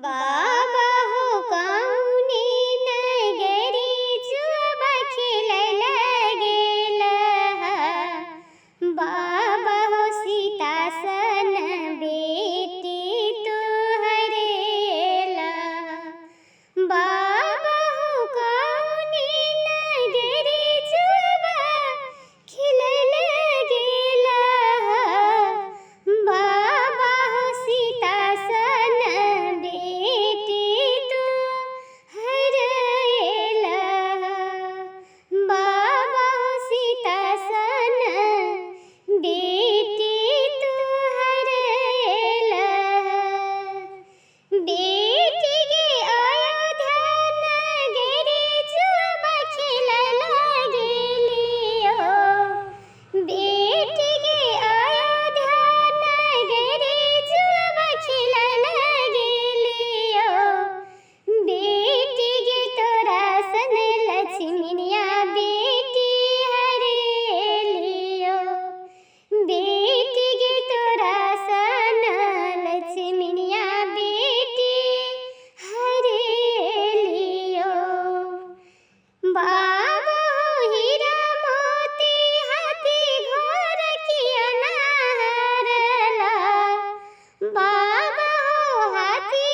बाबा हो कौने नगरी जुआ खेलल गेला। बाबा हो सीता सन बेटी तोहरेला। बाबा हो कौने नगरी जुआ खेलल गेला। बाबा हो सीता सन बेटी तोहरेला। बाबा हो सीता सन बेटी तोहरेला। बेटी गे अयोध्या नगरी जुआ खेलल गेलियो। बेटी गे अयोध्या नगरी जुआ खेलल गेलियो। बेटी गे तोरा सन लक्ष्मणिया बेटी हरेलियो। बेटी गे तोरा सन लक्ष्मणिया बेटी हरेलियो। बाबा हो हीरा मोती हाथी घोड़ किया ना हरला। बाबा हो हाथी